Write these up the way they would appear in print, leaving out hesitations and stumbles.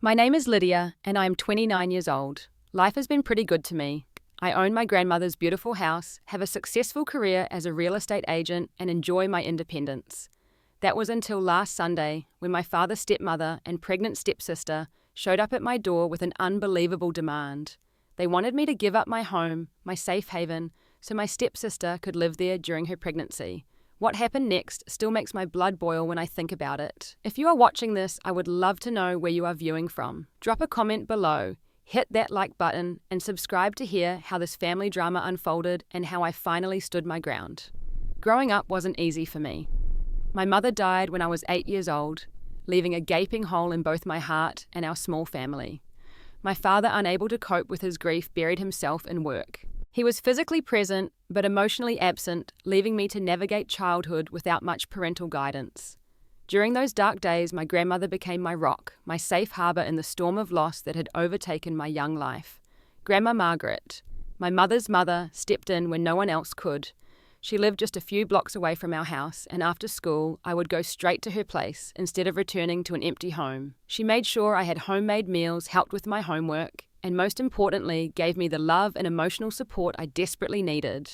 My name is Lydia, and I am 29 years old. Life has been pretty good to me. I own my grandmother's beautiful house, have a successful career as a real estate agent, and enjoy my independence. That was until last Sunday, when my father's stepmother and pregnant stepsister showed up at my door with an unbelievable demand. They wanted me to give up my home, my safe haven, so my stepsister could live there during her pregnancy. What happened next still makes my blood boil when I think about it. If you are watching this, I would love to know where you are viewing from. Drop a comment below, hit that like button, and subscribe to hear how this family drama unfolded and how I finally stood my ground. Growing up wasn't easy for me. My mother died when I was 8 years old, leaving a gaping hole in both my heart and our small family. My father, unable to cope with his grief, buried himself in work. He was physically present, but emotionally absent, leaving me to navigate childhood without much parental guidance. During those dark days, my grandmother became my rock, my safe harbour in the storm of loss that had overtaken my young life. Grandma Margaret, my mother's mother, stepped in when no one else could. She lived just a few blocks away from our house, and after school, I would go straight to her place instead of returning to an empty home. She made sure I had homemade meals, helped with my homework, and most importantly, gave me the love and emotional support I desperately needed.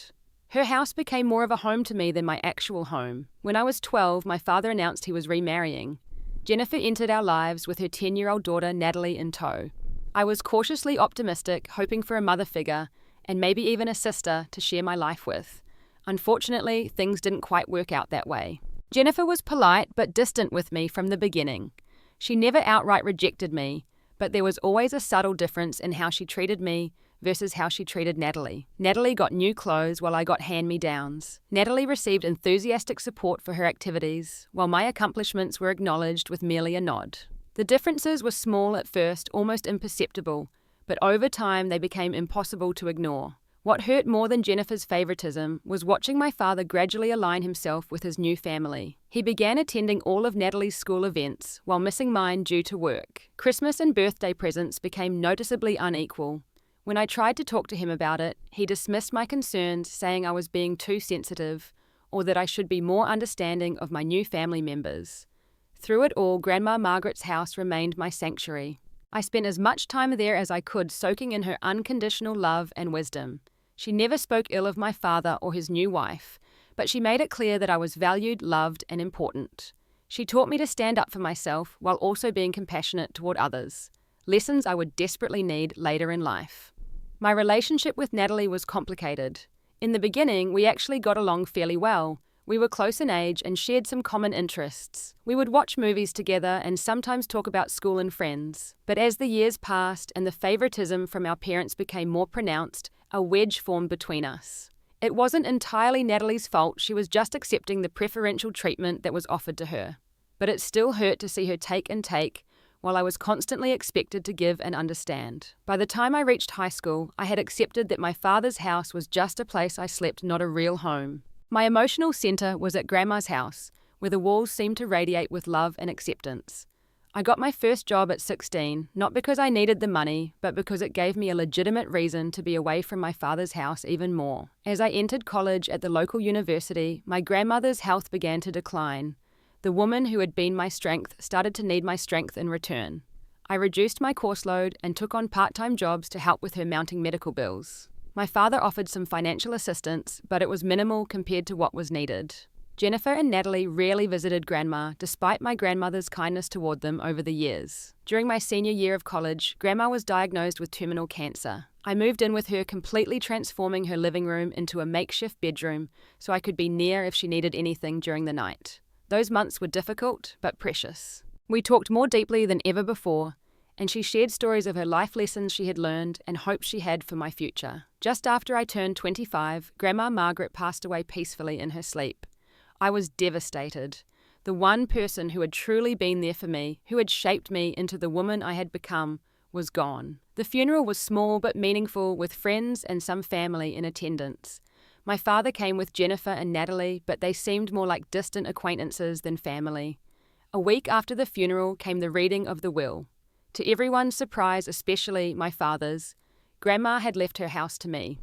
Her house became more of a home to me than my actual home. When I was 12, my father announced he was remarrying. Jennifer entered our lives with her 10-year-old daughter Natalie in tow. I was cautiously optimistic, hoping for a mother figure, and maybe even a sister to share my life with. Unfortunately, things didn't quite work out that way. Jennifer was polite but distant with me from the beginning. She never outright rejected me, but there was always a subtle difference in how she treated me versus how she treated Natalie. Natalie got new clothes while I got hand-me-downs. Natalie received enthusiastic support for her activities, while my accomplishments were acknowledged with merely a nod. The differences were small at first, almost imperceptible, but over time they became impossible to ignore. What hurt more than Jennifer's favoritism was watching my father gradually align himself with his new family. He began attending all of Natalie's school events, while missing mine due to work. Christmas and birthday presents became noticeably unequal. When I tried to talk to him about it, he dismissed my concerns, saying I was being too sensitive, or that I should be more understanding of my new family members. Through it all, Grandma Margaret's house remained my sanctuary. I spent as much time there as I could, soaking in her unconditional love and wisdom. She never spoke ill of my father or his new wife, but she made it clear that I was valued, loved, and important. She taught me to stand up for myself while also being compassionate toward others, lessons I would desperately need later in life. My relationship with Natalie was complicated. In the beginning, we actually got along fairly well. We were close in age and shared some common interests. We would watch movies together and sometimes talk about school and friends. But as the years passed and the favoritism from our parents became more pronounced, a wedge formed between us. It wasn't entirely Natalie's fault, she was just accepting the preferential treatment that was offered to her. But it still hurt to see her take and take, while I was constantly expected to give and understand. By the time I reached high school, I had accepted that my father's house was just a place I slept, not a real home. My emotional center was at Grandma's house, where the walls seemed to radiate with love and acceptance. I got my first job at 16, not because I needed the money, but because it gave me a legitimate reason to be away from my father's house even more. As I entered college at the local university, my grandmother's health began to decline. The woman who had been my strength started to need my strength in return. I reduced my course load and took on part-time jobs to help with her mounting medical bills. My father offered some financial assistance, but it was minimal compared to what was needed. Jennifer and Natalie rarely visited Grandma, despite my grandmother's kindness toward them over the years. During my senior year of college, Grandma was diagnosed with terminal cancer. I moved in with her, completely transforming her living room into a makeshift bedroom so I could be near if she needed anything during the night. Those months were difficult, but precious. We talked more deeply than ever before, and she shared stories of her life lessons she had learned and hopes she had for my future. Just after I turned 25, Grandma Margaret passed away peacefully in her sleep. I was devastated. The one person who had truly been there for me, who had shaped me into the woman I had become, was gone. The funeral was small but meaningful, with friends and some family in attendance. My father came with Jennifer and Natalie, but they seemed more like distant acquaintances than family. A week after the funeral came the reading of the will. To everyone's surprise, especially my father's, Grandma had left her house to me.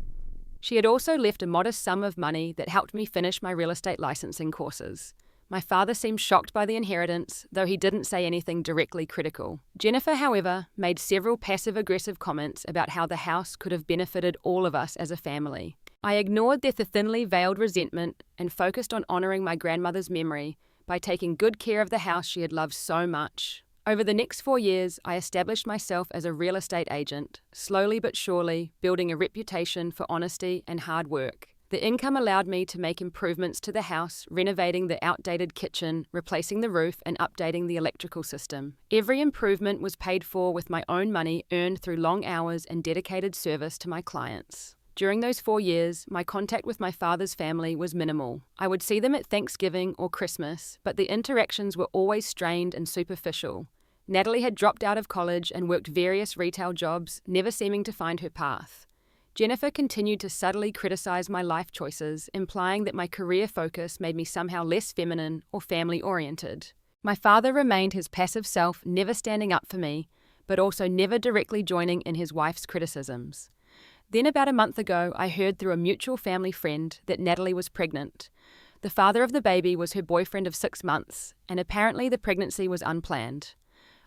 She had also left a modest sum of money that helped me finish my real estate licensing courses. My father seemed shocked by the inheritance, though he didn't say anything directly critical. Jennifer, however, made several passive-aggressive comments about how the house could have benefited all of us as a family. I ignored their thinly veiled resentment and focused on honoring my grandmother's memory by taking good care of the house she had loved so much. Over the next 4 years, I established myself as a real estate agent, slowly but surely building a reputation for honesty and hard work. The income allowed me to make improvements to the house, renovating the outdated kitchen, replacing the roof, and updating the electrical system. Every improvement was paid for with my own money earned through long hours and dedicated service to my clients. During those 4 years, my contact with my father's family was minimal. I would see them at Thanksgiving or Christmas, but the interactions were always strained and superficial. Natalie had dropped out of college and worked various retail jobs, never seeming to find her path. Jennifer continued to subtly criticize my life choices, implying that my career focus made me somehow less feminine or family-oriented. My father remained his passive self, never standing up for me, but also never directly joining in his wife's criticisms. Then about a month ago, I heard through a mutual family friend that Natalie was pregnant. The father of the baby was her boyfriend of 6 months, and apparently the pregnancy was unplanned.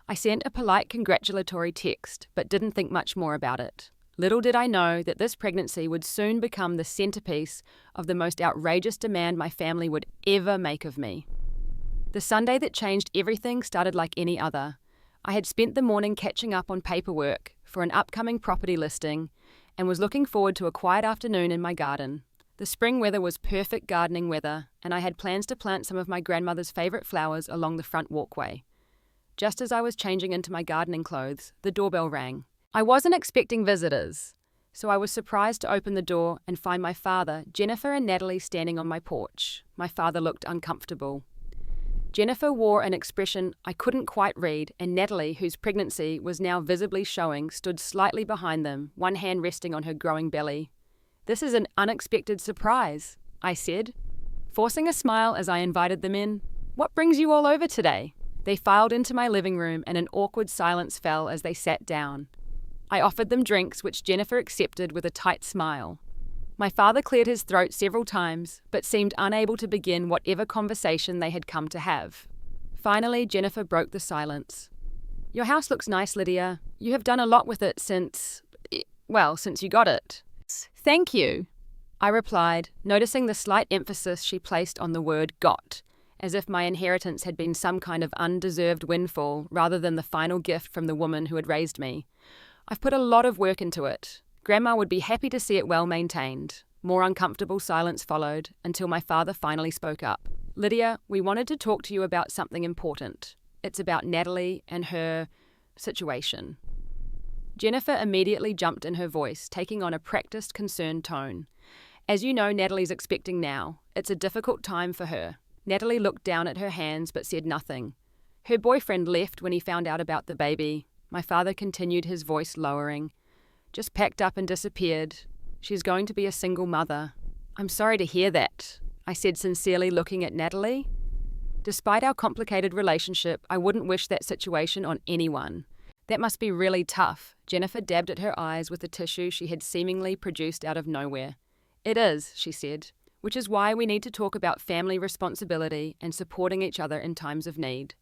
I sent a polite congratulatory text, but didn't think much more about it. Little did I know that this pregnancy would soon become the centerpiece of the most outrageous demand my family would ever make of me. The Sunday that changed everything started like any other. I had spent the morning catching up on paperwork for an upcoming property listing and was looking forward to a quiet afternoon in my garden. The spring weather was perfect gardening weather, and I had plans to plant some of my grandmother's favorite flowers along the front walkway. Just as I was changing into my gardening clothes, the doorbell rang. I wasn't expecting visitors, so I was surprised to open the door and find my father, Jennifer, and Natalie standing on my porch. My father looked uncomfortable. Jennifer wore an expression I couldn't quite read, and Natalie, whose pregnancy was now visibly showing, stood slightly behind them, one hand resting on her growing belly. "This is an unexpected surprise," I said, forcing a smile as I invited them in. "What brings you all over today?" They filed into my living room, and an awkward silence fell as they sat down. I offered them drinks, which Jennifer accepted with a tight smile. My father cleared his throat several times, but seemed unable to begin whatever conversation they had come to have. Finally, Jennifer broke the silence. "Your house looks nice, Lydia. You have done a lot with it since you got it." "Thank you," I replied, noticing the slight emphasis she placed on the word got, as if my inheritance had been some kind of undeserved windfall rather than the final gift from the woman who had raised me. "I've put a lot of work into it. Grandma would be happy to see it well maintained." More uncomfortable silence followed until my father finally spoke up. "Lydia, we wanted to talk to you about something important. It's about Natalie and her situation." Jennifer immediately jumped in her voice, taking on a practiced, concerned tone. "As you know, Natalie's expecting now. It's a difficult time for her." Natalie looked down at her hands but said nothing. "Her boyfriend left when he found out about the baby." My father continued, his voice lowering. "Just packed up and disappeared. She's going to be a single mother." "I'm sorry to hear that," I said sincerely, looking at Natalie. Despite our complicated relationship, I wouldn't wish that situation on anyone. "That must be really tough." Jennifer dabbed at her eyes with a tissue she had seemingly produced out of nowhere. "It is," she said, "which is why we need to talk about family responsibility and supporting each other in times of need."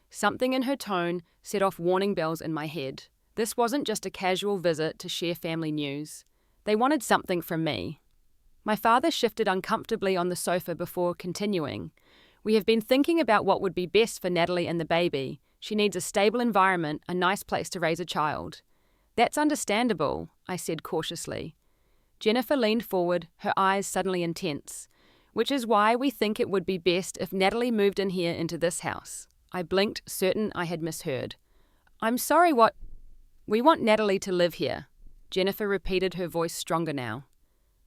Something in her tone set off warning bells in my head. This wasn't just a casual visit to share family news. They wanted something from me. My father shifted uncomfortably on the sofa before continuing. "We have been thinking about what would be best for Natalie and the baby. She needs a stable environment, a nice place to raise a child." "That's understandable," I said cautiously. Jennifer leaned forward, her eyes suddenly intense. "Which is why we think it would be best if Natalie moved in here into this house." I blinked, certain I had misheard. "I'm sorry, what?" "We want Natalie to live here." Jennifer repeated, her voice stronger now.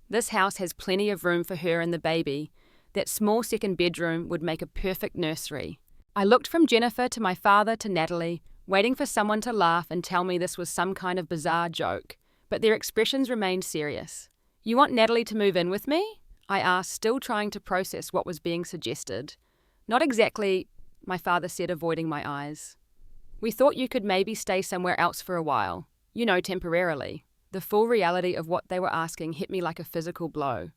"This house has plenty of room for her and the baby. That small second bedroom would make a perfect nursery." I looked from Jennifer to my father to Natalie, waiting for someone to laugh and tell me this was some kind of bizarre joke, but their expressions remained serious. "You want Natalie to move in with me?" I asked, still trying to process what was being suggested. "Not exactly," my father said, avoiding my eyes. "We thought you could maybe stay somewhere else for a while. Temporarily." The full reality of what they were asking hit me like a physical blow.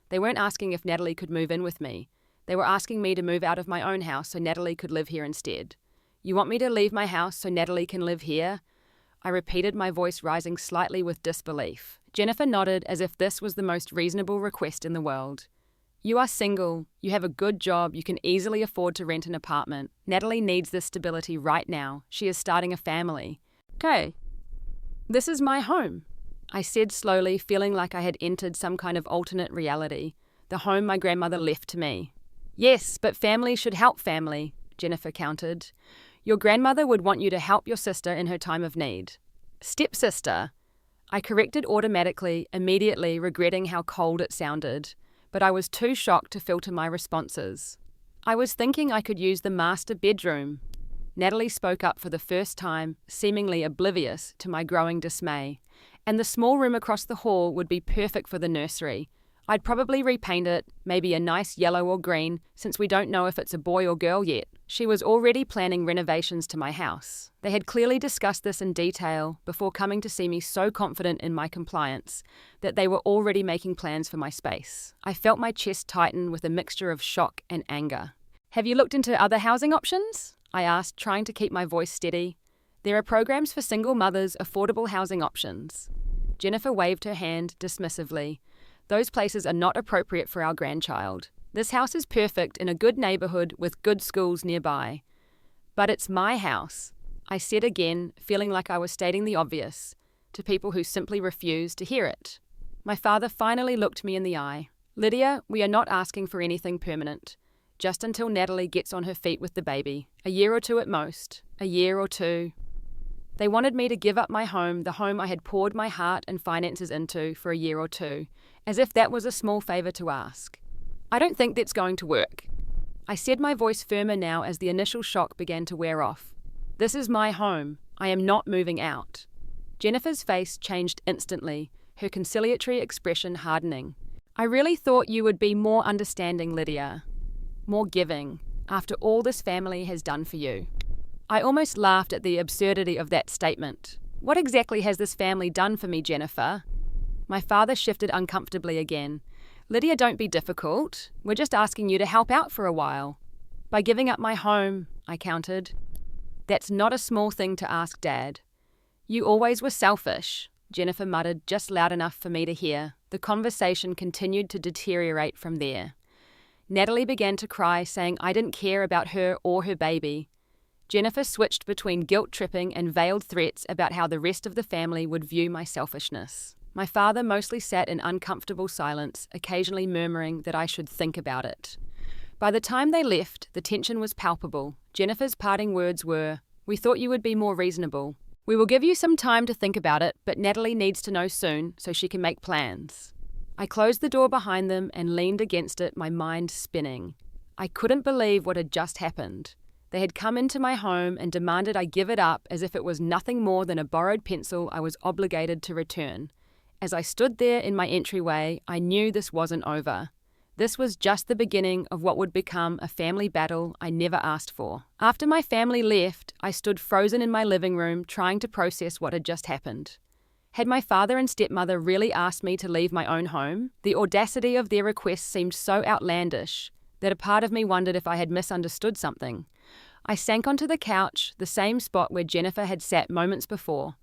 They weren't asking if Natalie could move in with me. They were asking me to move out of my own house so Natalie could live here instead. You want me to leave my house so Natalie can live here? I repeated, my voice rising slightly with disbelief. Jennifer nodded as if this was the most reasonable request in the world. You are single, you have a good job, you can easily afford to rent an apartment. Natalie needs this stability right now. She is starting a family. Okay, this is my home, I said slowly, feeling like I had entered some kind of alternate reality, the home my grandmother left to me. Yes, but family should help family, Jennifer countered. Your grandmother would want you to help your sister in her time of need. Stepsister, I corrected automatically, immediately regretting how cold it sounded, but I was too shocked to filter my responses. I was thinking I could use the master bedroom. Natalie spoke up for the first time, seemingly oblivious to my growing dismay. And the small room across the hall would be perfect for the nursery. I'd probably repaint it, maybe a nice yellow or green, since we don't know if it's a boy or girl yet. She was already planning renovations to my house. They had clearly discussed this in detail before coming to see me so confident in my compliance that they were already making plans for my space. I felt my chest tighten with a mixture of shock and anger. Have you looked into other housing options? I asked, trying to keep my voice steady. There are programs for single mothers, affordable housing options. Jennifer waved her hand dismissively. Those places are not appropriate for our grandchild. This house is perfect in a good neighborhood with good schools nearby. But it's my house, I said again, feeling like I was stating the obvious to people who simply refused to hear it. My father finally looked me in the eye. Lydia, we are not asking for anything permanent. Just until Natalie gets on her feet with the baby. A year or two at most. A year or two. They wanted me to give up my home, the home I had poured my heart and finances into, for a year or two, as if that was a small favor to ask. I don't think that's going to work. I said, my voice firmer now as the initial shock began to wear off. This is my home. I am not moving out. Jennifer's face changed instantly, her conciliatory expression hardening. I really thought you would be more understanding, Lydia. More giving, after all this family has done for you. I almost laughed at the absurdity of that statement. What exactly has this family done for me, Jennifer? My father shifted uncomfortably again. Lydia, don't be difficult. We're just asking you to help out for a while. By giving up my home, I countered. That's not a small thing to ask, Dad. You always were selfish, Jennifer muttered, just loud enough for me to hear. The conversation continued to deteriorate from there. Natalie began to cry, saying I didn't care about her or her baby. Jennifer switched between guilt-tripping and veiled threats about how the rest of the family would view my selfishness. My father mostly sat in uncomfortable silence, occasionally murmuring that I should think about it. By the time they left, the tension was palpable. Jennifer's parting words were, "We thought you would be more reasonable. We will give you some time to think about it, but Natalie needs to know soon so she can make plans." I closed the door behind them and leaned against it, my mind spinning. I couldn't believe what had just happened. They had come into my home and demanded I give it up as if it was nothing more than a borrowed pencil I was obligated to return. As I stood there in my entryway, I knew this wasn't over. This was just the beginning of what would become a family battle I never asked for. After my family left, I stood frozen in my living room trying to process what had just happened. Had my father and stepmother really asked me to leave my own home? The audacity of their request seemed so outlandish that a part of me wondered if I had misunderstood something. I sank onto the couch, the same spot where Jennifer had sat moments before,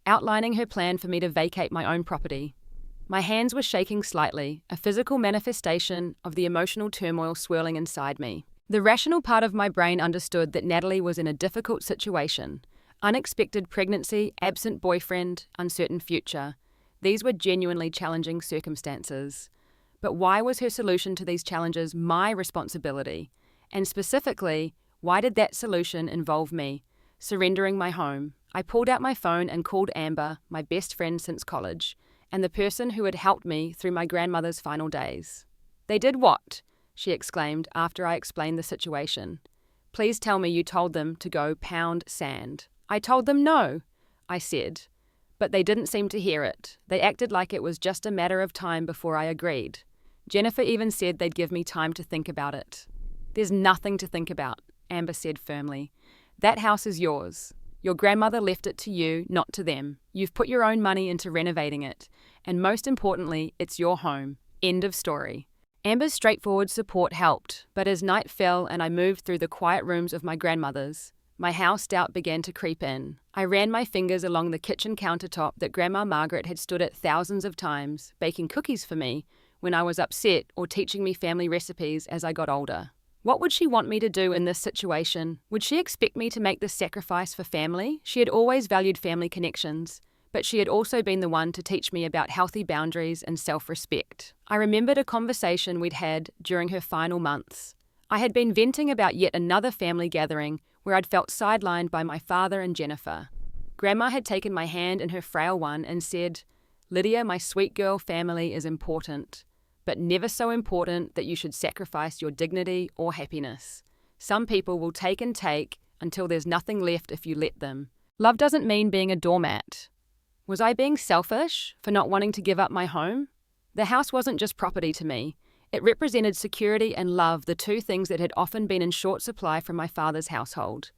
outlining her plan for me to vacate my own property. My hands were shaking slightly, a physical manifestation of the emotional turmoil swirling inside me. The rational part of my brain understood that Natalie was in a difficult situation. Unexpected pregnancy, absent boyfriend, uncertain future. These were genuinely challenging circumstances. But why was her solution to these challenges my responsibility? And specifically, why did that solution involve me surrendering my home? I pulled out my phone and called Amber, my best friend since college, and the person who had helped me through my grandmother's final days. "They did what?" she exclaimed after I explained the situation. "Please tell me you told them to go pound sand." "I told them no," I said, but they didn't seem to hear it. They acted like it was just a matter of time before I agreed. Jennifer even said they'd give me time to think about it. "There's nothing to think about," Amber said firmly. "That house is yours. Your grandmother left it to you, not to them. You've put your own money into renovating it. And most importantly, it's your home. End of story." Amber's straightforward support helped, but as night fell and I moved through the quiet rooms of my grandmother's, my house doubt began to creep in. I ran my fingers along the kitchen countertop that Grandma Margaret had stood at thousands of times, baking cookies for me when I was upset or teaching me family recipes as I got older. What would she want me to do in this situation? Would she expect me to make this sacrifice for family? She had always valued family connections, but she had also been the one to teach me about healthy boundaries and self-respect. I remembered a conversation we'd had during her final months. I had been venting about yet another family gathering where I'd felt sidelined by my father and Jennifer. Grandma had taken my hand in her frail one and said, "Lydia, my sweet girl, family is important, but never so important that you should sacrifice your dignity or happiness. Some people will take and take until there's nothing left if you let them. Love doesn't mean being a doormat." Was I being selfish for not wanting to give up my home? The house wasn't just property to me. It represented security and love, the two things that had often been in short supply from my father's household.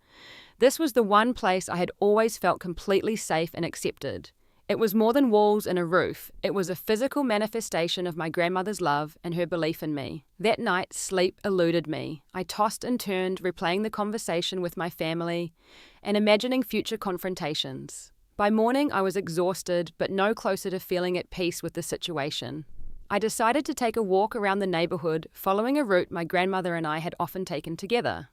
This was the one place I had always felt completely safe and accepted. It was more than walls and a roof. It was a physical manifestation of my grandmother's love and her belief in me. That night, sleep eluded me. I tossed and turned, replaying the conversation with my family and imagining future confrontations. By morning, I was exhausted, but no closer to feeling at peace with the situation. I decided to take a walk around the neighborhood, following a route my grandmother and I had often taken together.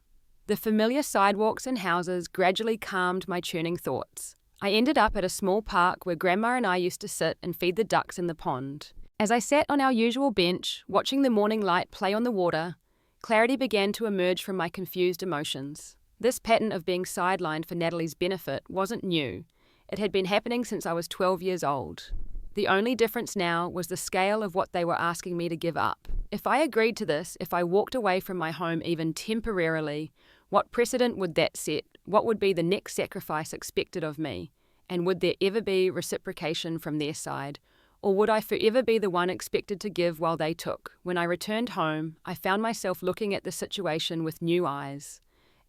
The familiar sidewalks and houses gradually calmed my churning thoughts. I ended up at a small park where Grandma and I used to sit and feed the ducks in the pond. As I sat on our usual bench, watching the morning light play on the water, clarity began to emerge from my confused emotions. This pattern of being sidelined for Natalie's benefit wasn't new. It had been happening since I was 12 years old. The only difference now was the scale of what they were asking me to give up. If I agreed to this, if I walked away from my home even temporarily, what precedent would that set? What would be the next sacrifice expected of me? And would there ever be reciprocation from their side? Or would I forever be the one expected to give while they took? When I returned home, I found myself looking at the situation with new eyes.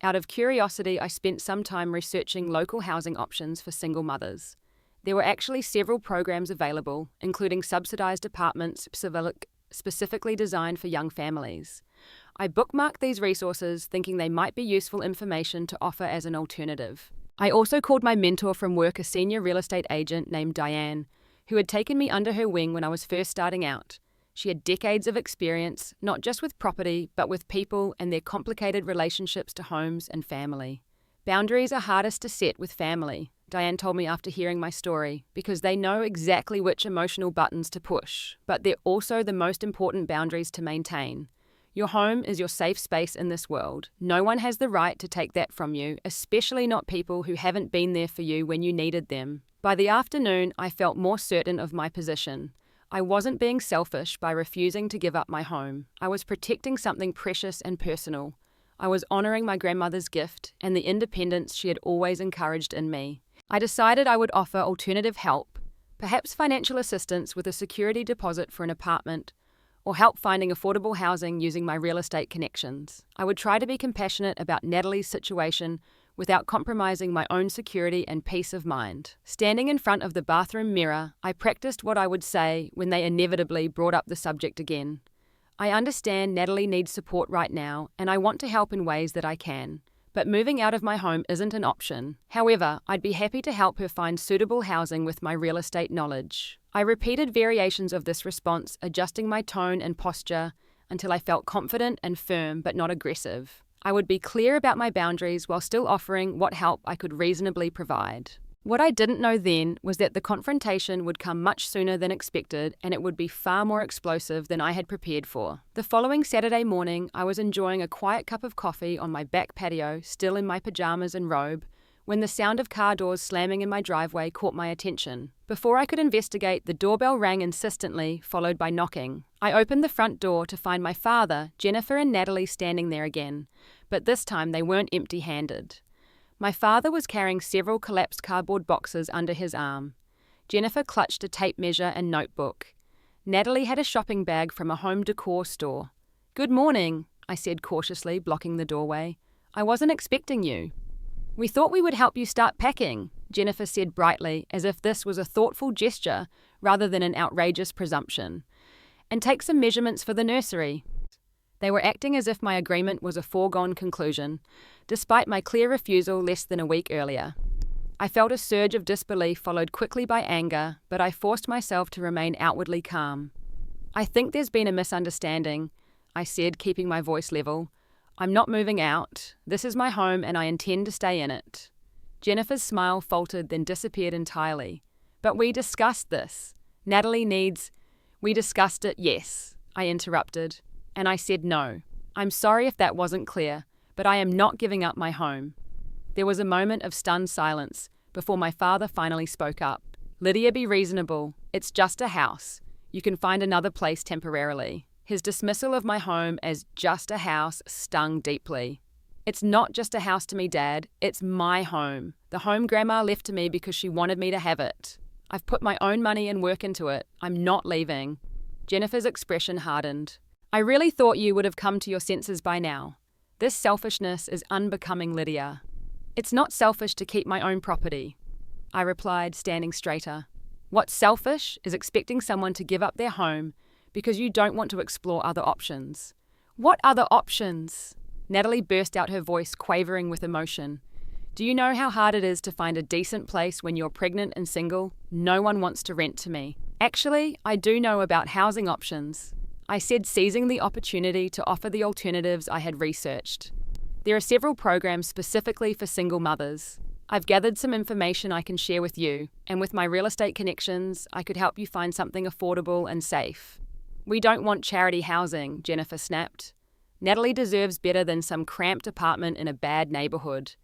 Out of curiosity, I spent some time researching local housing options for single mothers. There were actually several programs available, including subsidized apartments specifically designed for young families. I bookmarked these resources, thinking they might be useful information to offer as an alternative. I also called my mentor from work, a senior real estate agent named Diane, who had taken me under her wing when I was first starting out. She had decades of experience, not just with property, but with people and their complicated relationships to homes and family. Boundaries are hardest to set with family, Diane told me after hearing my story, because they know exactly which emotional buttons to push, but they're also the most important boundaries to maintain. Your home is your safe space in this world. No one has the right to take that from you, especially not people who haven't been there for you when you needed them. By the afternoon, I felt more certain of my position. I wasn't being selfish by refusing to give up my home. I was protecting something precious and personal. I was honoring my grandmother's gift and the independence she had always encouraged in me. I decided I would offer alternative help, perhaps financial assistance with a security deposit for an apartment, or help finding affordable housing using my real estate connections. I would try to be compassionate about Natalie's situation without compromising my own security and peace of mind. Standing in front of the bathroom mirror, I practiced what I would say when they inevitably brought up the subject again. I understand Natalie needs support right now, and I want to help in ways that I can. But moving out of my home isn't an option. However, I'd be happy to help her find suitable housing with my real estate knowledge. I repeated variations of this response, adjusting my tone and posture until I felt confident and firm but not aggressive. I would be clear about my boundaries while still offering what help I could reasonably provide. What I didn't know then was that the confrontation would come much sooner than expected, and it would be far more explosive than I had prepared for. The following Saturday morning, I was enjoying a quiet cup of coffee on my back patio, still in my pajamas and robe, when the sound of car doors slamming in my driveway caught my attention. Before I could investigate, the doorbell rang insistently, followed by knocking. I opened the front door to find my father, Jennifer, and Natalie standing there again, but this time they weren't empty-handed. My father was carrying several collapsed cardboard boxes under his arm. Jennifer clutched a tape measure and notebook. Natalie had a shopping bag from a home decor store. "Good morning," I said cautiously, blocking the doorway. "I wasn't expecting you." "We thought we would help you start packing," Jennifer said brightly, as if this was a thoughtful gesture rather than an outrageous presumption. and take some measurements for the nursery. They were acting as if my agreement was a foregone conclusion, despite my clear refusal less than a week earlier. I felt a surge of disbelief followed quickly by anger, but I forced myself to remain outwardly calm. "I think there's been a misunderstanding," I said, keeping my voice level. "I'm not moving out. This is my home and I intend to stay in it." Jennifer's smile faltered, then disappeared entirely. "But we discussed this. Natalie needs—" "We discussed it, yes," I interrupted. And I said no. "I'm sorry if that wasn't clear, but I am not giving up my home." There was a moment of stunned silence before my father finally spoke up. "Lydia, be reasonable. It's just a house. You can find another place temporarily." His dismissal of my home as just a house stung deeply. "It's not just a house to me, Dad. It's my home. The home Grandma left to me because she wanted me to have it. I've put my own money and work into it. I'm not leaving." Jennifer's expression hardened. "I really thought you would have come to your senses by now. This selfishness is unbecoming, Lydia." "It's not selfish to keep my own property," I replied, standing straighter. "What's selfish is expecting someone to give up their home because you don't want to explore other options." "What other options?" Natalie burst out, her voice quavering with emotion. "Do you know how hard it is to find a decent place when you're pregnant and single? No one wants to rent to me." "Actually, I do know about housing options," I said, seizing the opportunity to offer the alternatives I had researched. "There are several programs specifically for single mothers. I've gathered some information I can share with you, and with my real estate connections, I could help you find something affordable and safe." "We don't want charity housing," Jennifer snapped. "Natalie deserves better than some cramped apartment in a bad neighborhood."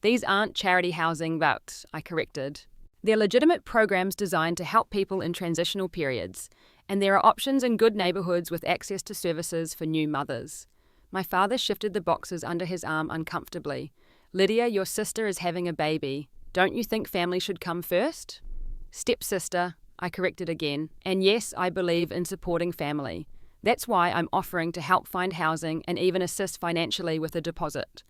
"These aren't charity housing, but," I corrected. "They're legitimate programs designed to help people in transitional periods, and there are options in good neighborhoods with access to services for new mothers." My father shifted the boxes under his arm uncomfortably. "Lydia, your sister is having a baby. Don't you think family should come first?" "Stepsister," I corrected again. "And yes, I believe in supporting family. That's why I'm offering to help find housing and even assist financially with a deposit.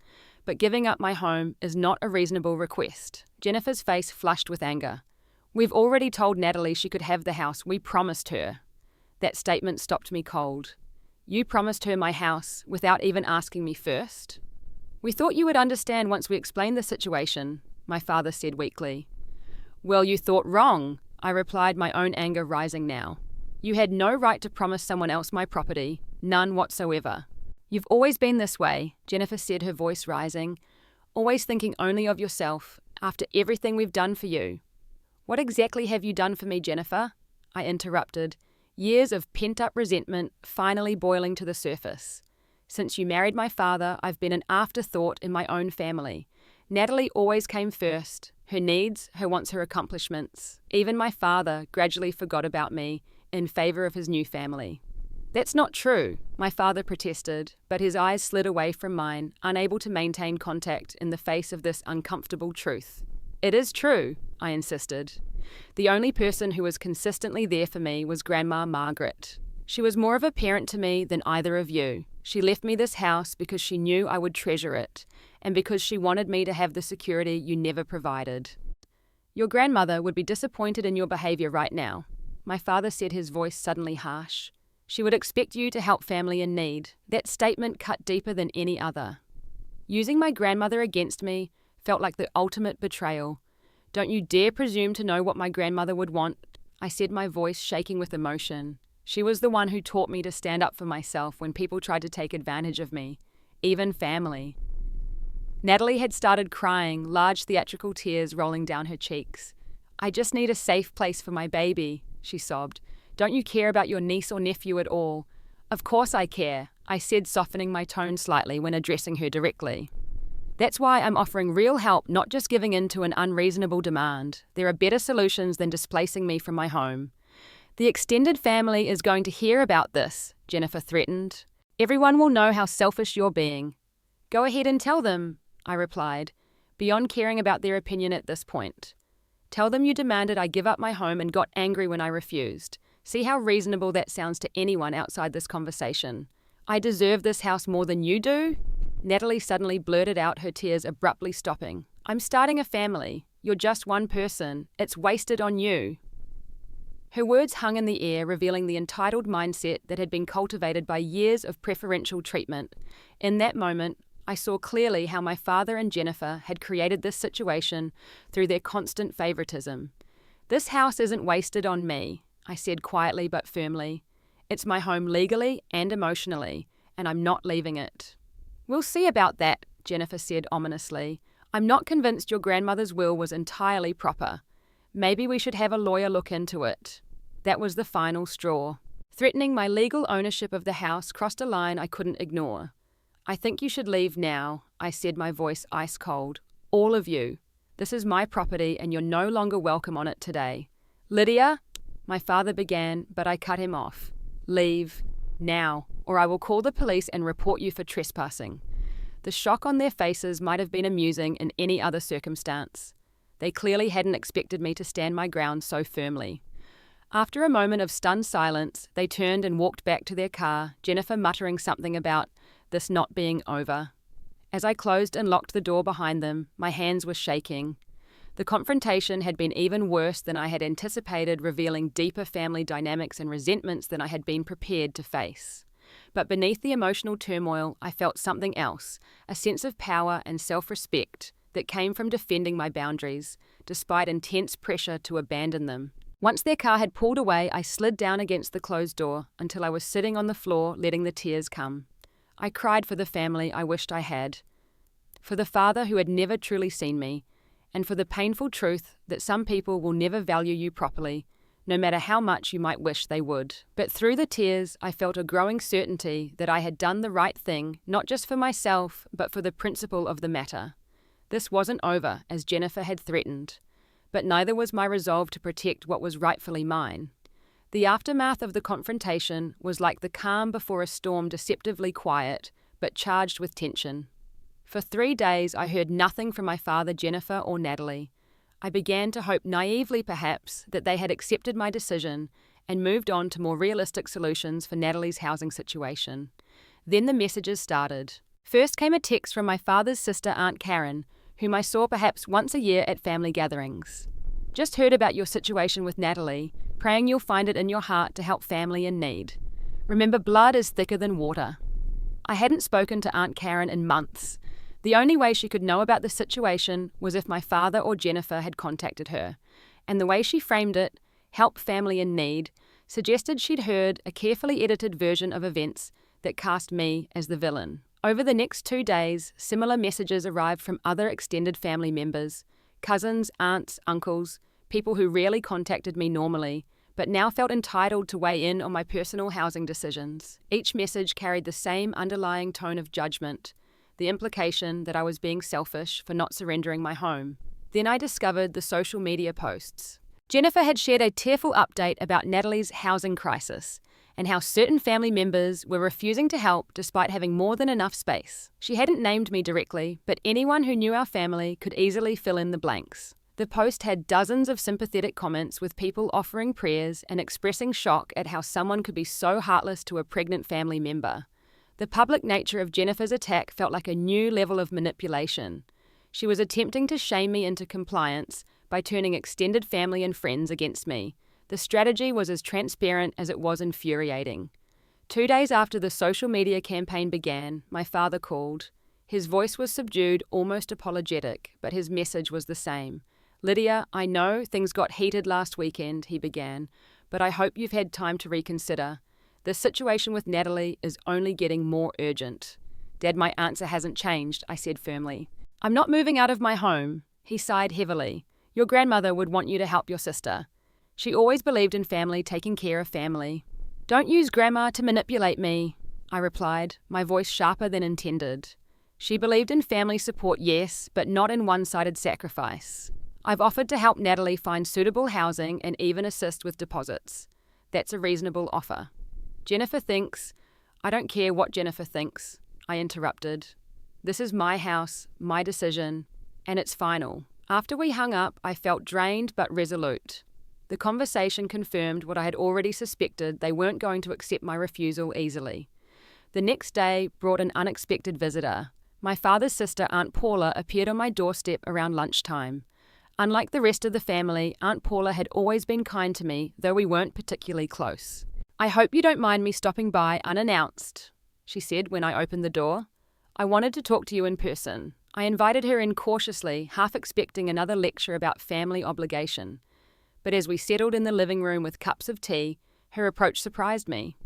But giving up my home is not a reasonable request." Jennifer's face flushed with anger. "We've already told Natalie she could have the house. We promised her." That statement stopped me cold. "You promised her my house without even asking me first?" "We thought you would understand once we explained the situation," my father said weakly. "Well, you thought wrong," I replied, my own anger rising now. "You had no right to promise someone else my property, none whatsoever." "You've always been this way," Jennifer said, her voice rising. "Always thinking only of yourself, after everything we've done for you." "What exactly have you done for me, Jennifer?" I interrupted, years of pent-up resentment finally boiling to the surface. "Since you married my father, I've been an afterthought in my own family. Natalie always came first, her needs, her wants, her accomplishments. Even my father gradually forgot about me in favor of his new family." "That's not true," my father protested, but his eyes slid away from mine, unable to maintain contact in the face of this uncomfortable truth. "It is true," I insisted. "The only person who was consistently there for me was Grandma Margaret. She was more of a parent to me than either of you. She left me this house because she knew I would treasure it, and because she wanted me to have the security you never provided." "Your grandmother would be disappointed in your behavior right now," my father said, his voice suddenly harsh. "She would expect you to help family in need." That statement cut deeper than any other. Using my grandmother against me felt like the ultimate betrayal. "Don't you dare presume to know what my grandmother would want," I said, my voice shaking with emotion. "She was the one who taught me to stand up for myself when people tried to take advantage of me, even family." Natalie had started crying, large theatrical tears rolling down her cheeks. "I just need a safe place for my baby," she sobbed. "Don't you care about your niece or nephew at all?" "Of course I care," I said, softening my tone slightly when addressing her directly. "That's why I'm offering real help, not just giving in to an unreasonable demand. There are better solutions than displacing me from my home." "The extended family is going to hear about this," Jennifer threatened. "Everyone will know how selfish you're being." "Go ahead and tell them," I replied, beyond caring about their opinion at this point. "Tell them you demanded I give up my home and got angry when I refused. See how reasonable that sounds to anyone outside this conversation. I deserve this house more than you do?" Natalie suddenly blurted out, her tears abruptly stopping. "I'm starting a family. You're just one person. It's wasted on you." Her words hung in the air, revealing the entitled mindset that had been cultivated by years of preferential treatment. In that moment, I saw clearly how my father and Jennifer had created this situation through their constant favoritism. "This house isn't wasted on me," I said quietly but firmly. "It's my home legally and emotionally, and I'm not leaving it." "We'll see about that," Jennifer said ominously. "I'm not convinced your grandmother's will was entirely proper. Maybe we should have a lawyer look into it." That was the final straw. Threatening my legal ownership of the house crossed a line I couldn't ignore. "I think you should leave now," I said, my voice ice cold. "All of you. This is my property and you're no longer welcome on it today." "Lydia," my father began, but I cut him off. "Leave now, or I will call the police and report you for trespassing." The shock on their faces might have been amusing in any other circumstance. They clearly hadn't expected me to stand my ground so firmly. After a moment of stunned silence, they turned and walked back to their car, Jennifer muttering something about this not being over. As I closed and locked the door behind them, my hands were shaking. The confrontation had been even worse than I had anticipated, revealing deeper family dynamics and resentments than I had been prepared to face. But beneath the emotional turmoil, I felt something else, a sense of power and self-respect that came from defending my boundaries, despite intense pressure to abandon them. Once their car had pulled away, I slid down against the closed door until I was sitting on the floor, letting the tears come. I cried for the family I wished I had, for the father who had never truly seen me, and for the painful truth that some people will never value you properly, no matter how much you might wish they would. But through the tears, I felt a growing certainty that I had done the right thing, not just for myself, but for the principle of the matter. This wasn't over, as Jennifer had threatened, but neither was my resolve to protect what was rightfully mine. The aftermath of the confrontation was like the calm before a storm, deceptively quiet, but charged with tension. For 3 days, I heard nothing from my father, Jennifer, or Natalie. I began to hope naively, perhaps, that they had accepted my decision and moved on to more realistic solutions for Natalie's housing situation. Then the messages started. First came a text from my father's sister, Aunt Karen, whom I saw perhaps once a year at family gatherings. "Just heard about your situation with Natalie, praying you'll find it in your heart to help family in need. Remember, blood is thicker than water." I hadn't spoken to Aunt Karen in months. The only way she could know about the situation was if my father or Jennifer had contacted her, and the way she framed it, "help family in need," suggested she'd heard a carefully edited version of events that cast me as the villain. Over the next 2 days, similar messages arrived from other extended family members, cousins, aunts, uncles, people who rarely contacted me normally, but now felt entitled to weigh in on my personal housing decisions. Each message carried the same underlying tone of judgment, the implication that I was being selfish for not surrendering my home. Then I discovered the social media posts. Jennifer had shared a tearful update about Natalie's housing crisis and how certain family members were refusing to help despite having more than enough space. She hadn't named me directly, but anyone who knew our family could easily fill in the blanks. The post had dozens of sympathetic comments, with people offering prayers and expressing shock at how someone could be so heartless to a pregnant family member. The public nature of Jennifer's attack felt like a new level of manipulation. She was attempting to shame me into compliance by turning extended family and friends against me. The strategy was as transparent as it was infuriating. 2 days after the social media campaign began, my father called. His voice was subdued, almost apologetic, but his message was the same. "Lydia, I know things got heated last weekend," he began, "but I hope you've had time to reconsider. The situation with Natalie is only getting more urgent." "Dad, my answer hasn't changed," I said firmly. "I'm not moving out of my home." He sighed heavily. "Your grandmother would want you to help your sister. She always believed in family taking care of family." "Don't use Grandma to manipulate me," I replied, my voice sharper than intended. "She believed in family support, yes, but not in one-sided sacrifice. I've offered to help Natalie find suitable housing and even assist with deposits. That's a reasonable offer." "Jennifer thinks—" "I don't care what Jennifer thinks," I interrupted. "This is my house, my decision, and it's final." After we hung up, I felt drained but resolute. The conversation confirmed what I had already suspected: they weren't going to accept my refusal easily. The next day brought an unexpected visitor. My father's sister, Aunt Paula, appeared on my doorstep around lunchtime. Unlike the rest of the family, Aunt Paula had always been kind to me, though we weren't particularly close. "I hope you don't mind me stopping by unannounced," she said when I opened the door. "I wanted to talk to you in person." I invited her in cautiously, half expecting another lecture about family obligation. But as we settled in the living room with cups of tea, her approach surprised me.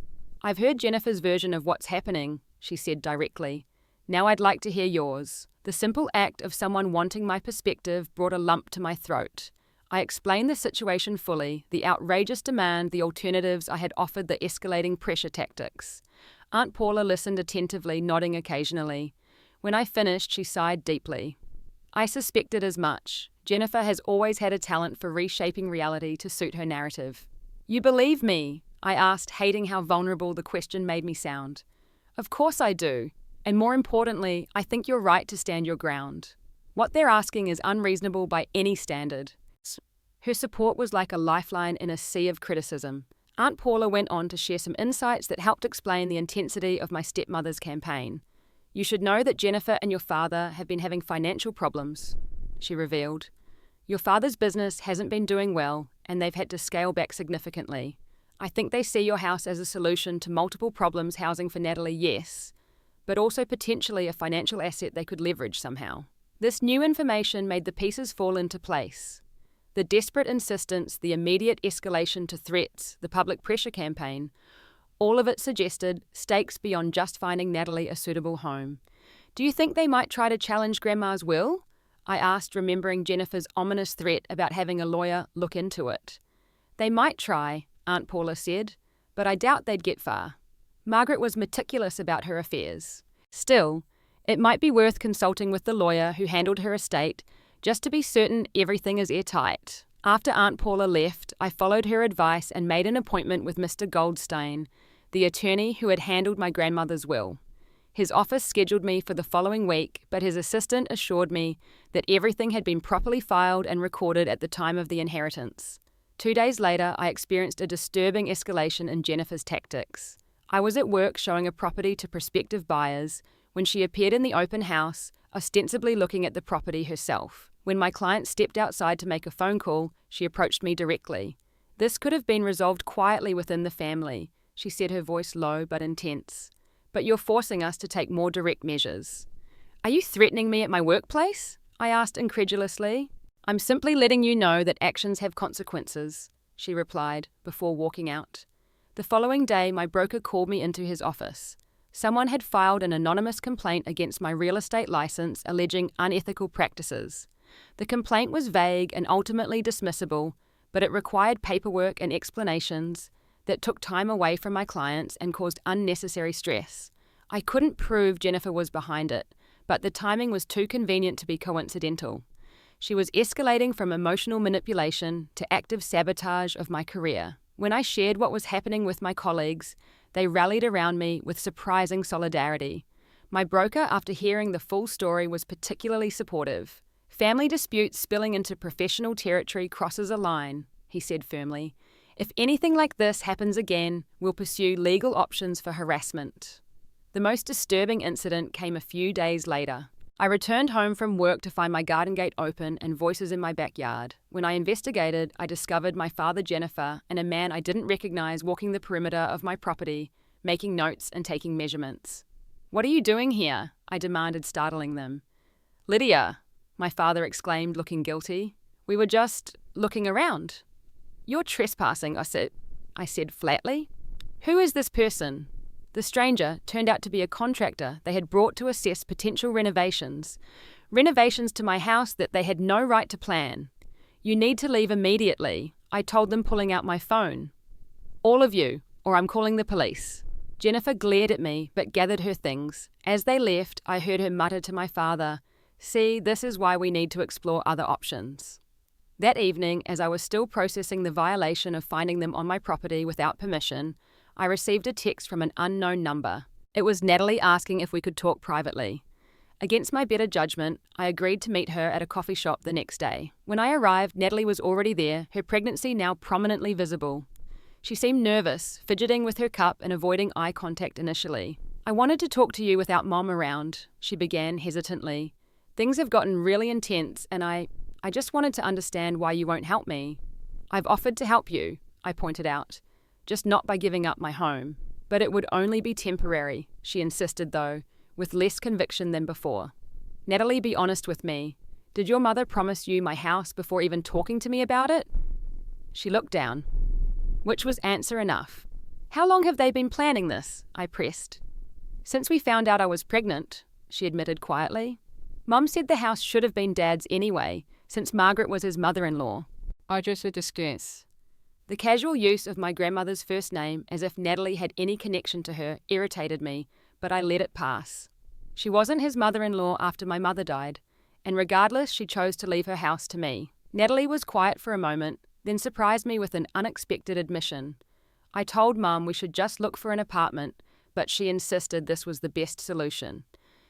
"I've heard Jennifer's version of what's happening," she said directly. "Now I'd like to hear yours." The simple act of someone wanting my perspective brought a lump to my throat. I explained the situation fully, the outrageous demand, the alternatives I had offered, the escalating pressure tactics. Aunt Paula listened attentively, nodding occasionally. When I finished, she sighed deeply. "I suspected as much. Jennifer has always had a talent for reshaping reality to suit her narrative." "You believe me?" I asked, hating how vulnerable the question made me sound. "Of course I do. And more importantly, I think you're right to stand your ground. What they're asking is unreasonable by any standard." Her support was like a lifeline in a sea of criticism. Aunt Paula went on to share some insights that helped explain the intensity of my stepmother's campaign. "You should know that Jennifer and your father have been having financial problems," she revealed. "Your father's business hasn't been doing well, and they've had to scale back significantly. I think they see your house as a solution to multiple problems. Housing for Natalie, yes, but also potentially a financial asset they could leverage somehow." This new information made the pieces fall into place. The desperate insistence, the immediate escalation to threats, the public pressure campaign, all of it suggested stakes beyond just finding Natalie a suitable home. "Do you think they might try to challenge Grandma's will?" I asked, remembering Jennifer's ominous threat about having a lawyer look into it. "They might try," Aunt Paula said, "but I doubt they'd get far. Margaret was meticulous about her affairs. Still, it might be worth consulting with the lawyer who handled her estate, just to be certain everything is airtight." After Aunt Paula left, I followed her advice and made an appointment with Mr. Goldstein, the attorney who had handled my grandmother's will. His office scheduled me for the following week, but his assistant assured me that everything had been properly filed and recorded at the time of the inheritance. 2 days later, I experienced a disturbing escalation in Jennifer's tactics. I was at work showing a property to prospective buyers when she appeared in the open house, ostensibly looking at the property herself. When my client stepped outside to make a phone call, she approached me directly. "This could have been resolved quietly within the family," she said, her voice low but intense. "But you're forcing us to take more direct measures." "Are you threatening me at my workplace?" I asked incredulously. "I'm simply letting you know that actions have consequences," she replied, before walking out. The following day, my broker called me into his office. Someone had filed an anonymous complaint against my real estate license alleging unethical practices. The complaint was vague and ultimately dismissible, but it required paperwork and explanations that took time away from my clients and caused unnecessary stress. I couldn't prove Jennifer was behind it, but the timing was too convenient to be coincidental. She was escalating from emotional manipulation to active sabotage of my career. When I shared what was happening with my colleagues, they rallied around me with surprising solidarity. My broker, after hearing the full story, was particularly supportive. "Family disputes spilling into professional territory crosses a line," he said firmly. "If anything like this happens again, we'll pursue legal options for harassment." The most disturbing incident came a few days later. I returned home from work to find my garden gate open and voices in my backyard. When I investigated, I discovered my father, Jennifer, and a man I didn't recognize walking the perimeter of my property, making notes and taking measurements. "What are you doing here?" I demanded, startling them. "Lydia," my father exclaimed, looking guilty. "We were just looking around." "You're trespassing," I said flatly. "Who is this person?" The stranger turned out to be a contractor they had brought to assess potential renovations to my house that they had no right to plan. "You need to leave immediately," I told them, pulling out my phone. "All of you, or I'm calling the police." Jennifer glared at me, but gathered her things. As they left, I heard her mutter to my father, "See, this is why we need to explore other options." That evening, as I was still processing the violation of finding them on my property without permission, I received a text from an unknown number. It was Natalie asking if we could talk privately. Against my better judgment, I agreed to meet her at a coffee shop the next day. When I arrived, Natalie was already there, her pregnancy now prominently visible. She seemed nervous, fidgeting with her cup and avoiding eye contact initially. "I wanted to talk to you without Mom around," she began hesitantly. "Things have gotten really intense and I I just wanted to understand why you won't help me. I've offered to help you, I pointed out, just not by giving up my home. But it would only be temporary, she insisted though, with less conviction than before. Natalie, be honest with me. Did your mother promise you my house before even talking to me about it? She looked down, which was answer enough. How long have they been planning this? I pressed. Since we found out I was pregnant, she admitted quietly. Mum said the house should have been Dad's anyway, since Margaret was his mother-in-law. I just a disgrace. The casual use of my grandmother's first name as if Natalie had any connection to her irritated me, but I let it pass. She wasn't his mother-in-law after my mother died, and regardless, she chose to leave her house to me. Natalie was quiet for a moment, then surprised me with an unexpected admission. I told Mum we should just look for an apartment, but she insisted this was the best solution.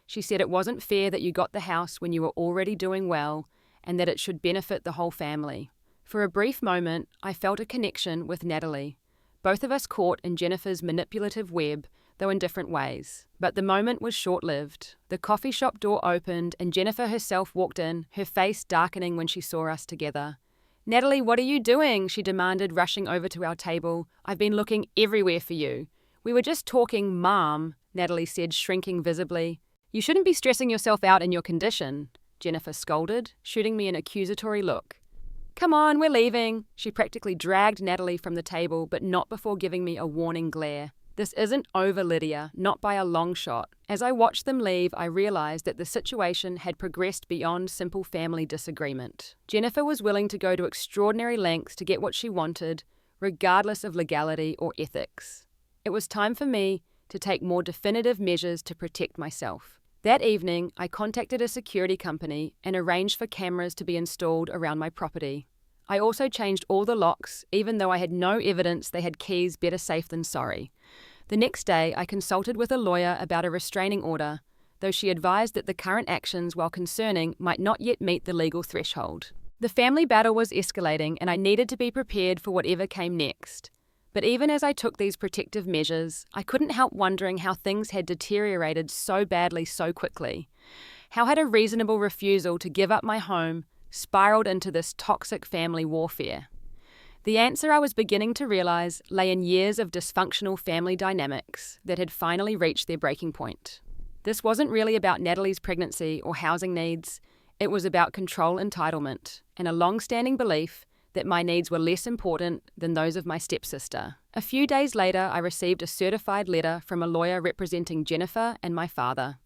She said it wasn't fair that you got the house when you were already doing well, and that it should benefit the whole family. For a brief moment, I felt a connection with Natalie, both of us caught in Jennifer's manipulative web, though in different ways. But the moment was short-lived. The coffee shop door opened and Jennifer herself walked in, her face darkening when she saw us together. Natalie, what are you doing? She demanded, rushing over to our table. I've been looking everywhere for you. We were just talking, Mom, Natalie said, shrinking visibly. You shouldn't be stressing yourself out in your condition, Jennifer scolded, shooting me an accusatory look. Come on, we're leaving. She practically dragged Natalie from the table, but not before giving me a warning glare. This isn't over, Lydia, not by a long shot. As I watched them leave, I realized that the situation had progressed beyond simple family disagreement. Jennifer was willing to go to extraordinary lengths to get what she wanted, regardless of legality or ethics. It was time for me to take more definitive measures to protect myself. That evening, I contacted a security company and arranged for cameras to be installed around my property. I also changed all the locks, even though I had no evidence they had keys. Better safe than sorry. The next day, I consulted with a lawyer about a restraining order, though she advised that the current actions, while concerning, might not yet meet the legal threshold. The family battle was escalating, and I needed to be prepared for whatever came next. But even as I took these protective measures, I couldn't help wondering how things had deteriorated so badly so quickly. How had a reasonable refusal to give up my home spiraled into this toxic family warfare? The answer, I was beginning to realize, lay in years of dysfunctional family dynamics that had finally reached their breaking point. This wasn't really about Natalie's pregnancy or housing needs. It was about control entitlement and a long-standing belief that my needs were less important than those of my stepsister. A few days later, I received a certified letter from a lawyer representing Jennifer and my father.